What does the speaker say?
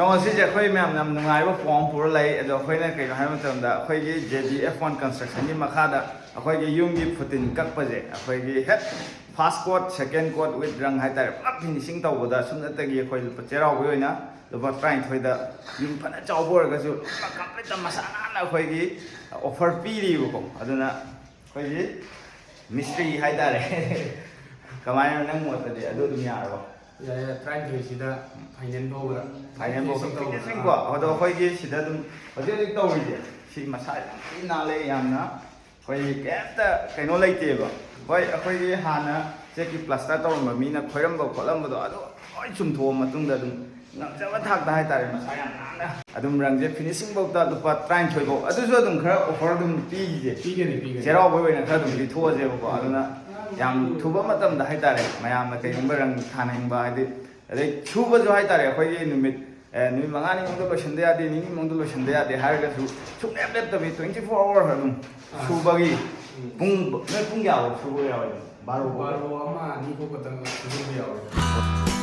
ꯉꯁꯤꯁꯦ ꯑꯩꯈꯣꯏ ꯃꯌꯥꯝ ꯌꯥꯝ ꯅꯨꯡꯉꯥꯏꯕ ꯄꯥꯎ ꯑꯃ ꯄꯨꯔ ꯂꯩ ꯑꯗꯣ ꯑꯩꯈꯣꯏꯅ ꯀꯩꯅꯣ ꯍꯥꯏꯕ ꯃꯇꯝꯗ ꯑꯩꯈꯣꯏꯒꯤ JD F1 ꯀꯟꯁꯇ꯭ꯔꯛꯁꯟꯒꯤ ꯃꯈꯥꯗ ꯑꯩꯈꯣꯏꯒꯤ ꯌꯨꯝꯒꯤ ꯐꯨꯇꯤꯟ ꯀꯛꯄꯁꯦ ꯑꯩꯈꯣꯏꯒꯤ ꯍꯦꯛ ꯐꯥꯔꯁ ꯀꯣꯠ ꯁꯦꯀꯦꯟ ꯀꯣꯠ ꯋꯤꯠ ꯔꯪ ꯍꯥꯏꯇꯥꯔꯦ ꯄꯨꯂꯞ ꯐꯤꯅꯤꯁꯤꯡ ꯇꯧꯕꯗ ꯁꯨꯞꯅꯇꯒꯤ ꯑꯩꯈꯣꯏ ꯂꯨꯄꯥ ꯆꯩꯔꯥꯎꯕꯒꯤ ꯑꯣꯏꯅ ꯂꯨꯄꯥ 23ꯗ ꯌꯨꯝ ꯐꯅ ꯆꯥꯎꯕ ꯑꯣꯏꯔꯒꯁꯨ ꯂꯨꯄꯥ ꯀꯝꯄ꯭ꯂꯤꯠꯇ ꯃꯁꯥ ꯅꯥꯟꯅ ꯑꯩꯈꯣꯏꯒꯤ ꯑꯣꯐꯔ ꯄꯤꯔꯤꯕꯀꯣ ꯑꯗꯨꯅ ꯑꯩꯈꯣꯏꯒꯤ ꯃꯤꯁꯇ꯭ꯔꯤ ꯍꯥꯏꯇꯥꯔꯦ ꯀꯃꯥꯏꯅ ꯅꯪ ꯃꯣꯠꯇꯗꯤ ꯑꯗꯨ ꯑꯗꯨꯝ ꯌꯥꯔꯕꯣ? ꯌꯥꯏ 23ꯁꯤꯗ ꯐꯥꯏꯅꯦꯜ ꯐꯥꯎꯕꯗ ꯐꯤꯅꯤꯁꯤꯡꯀꯣ ꯑꯗꯣ ꯑꯩꯈꯣꯏꯒꯤ ꯁꯤꯗ ꯑꯗꯨꯝ ꯍꯧꯖꯤꯛ ꯇꯧꯔꯤꯁꯦ ꯁꯤ ꯃꯁꯥ ꯌꯥꯝ ꯊꯤ ꯅꯥꯜꯂꯦ ꯌꯥꯝꯅ ꯑꯩꯈꯣꯏꯒꯤ ꯀꯩꯝꯇ ꯀꯩꯅꯣ ꯂꯩꯇꯦꯕ ꯍꯣꯏ ꯑꯩꯈꯣꯏꯒꯤ ꯍꯥꯟꯅ ꯆꯦꯛꯀꯤ ꯄ꯭ꯂꯥꯁꯇꯔ ꯇꯧꯔꯝꯕ ꯃꯤꯅ ꯈꯣꯏꯔꯝꯕ ꯈꯣꯠꯂꯝꯕꯗꯣ ꯑꯗꯨ ꯂꯣꯏ ꯆꯨꯝꯊꯣꯛꯑ ꯃꯇꯨꯡꯗ ꯑꯗꯨꯝ ꯉꯝꯖꯕ ꯊꯥꯛꯇ ꯍꯥꯏꯇꯥꯔꯦ ꯃꯁꯥ ꯌꯥꯝ ꯅꯥꯟꯅ ꯑꯗꯨꯝ ꯔꯪꯁꯦ ꯐꯤꯅꯤꯁꯤꯡꯐꯧꯗ ꯂꯨꯄꯥ 23 ꯐꯥꯎ ꯑꯗꯨꯁꯨ ꯑꯗꯨꯝ ꯈꯔ ꯑꯣꯐꯔ ꯑꯗꯨꯝ ꯄꯤꯒꯅꯤ ꯆꯩꯔꯥꯎꯕꯒꯤ ꯑꯣꯏꯅ ꯈꯔ ꯑꯗꯨꯝ ꯄꯤꯊꯣꯛꯑꯁꯦꯕꯀꯣ ꯑꯗꯨꯅ ꯌꯥꯝ ꯊꯨꯕ ꯃꯇꯝꯗ ꯍꯥꯏꯇꯥꯔꯦ ꯃꯌꯥꯝꯅ ꯀꯩꯒꯨꯝꯕ ꯔꯪ ꯊꯥꯅꯤꯡꯕ ꯍꯥꯏꯗꯤ ꯑꯗꯩ ꯁꯨꯕꯁꯨ ꯍꯥꯏꯇꯥꯔꯦ ꯑꯩꯈꯣꯏꯒꯤ ꯅꯨꯃꯤꯠ 5ꯅꯤ ꯃꯅꯨꯡꯗ ꯂꯣꯏꯁꯤꯟꯕ ꯌꯥꯗꯦ ꯅꯤꯅꯤ ꯃꯅꯨꯡꯗ ꯂꯣꯏꯁꯤꯟꯕ ꯌꯥꯗꯦ ꯍꯥꯏꯔꯒꯁꯨ ꯁꯨꯡꯂꯦꯞ ꯂꯦꯞꯇꯕꯤ 24 ꯑꯋꯥꯔ ꯑꯗꯨꯝ ꯁꯨꯕꯒꯤ ꯅꯣꯏ ꯄꯨꯡ ꯀꯌꯥꯐꯥꯎ ꯁꯨꯕ ꯌꯥꯎꯋꯦ? 12 1, 2 ꯐꯥꯎ ꯈꯛꯇꯪ ꯁꯨꯖꯤꯟꯕ ꯌꯥꯎꯋꯦ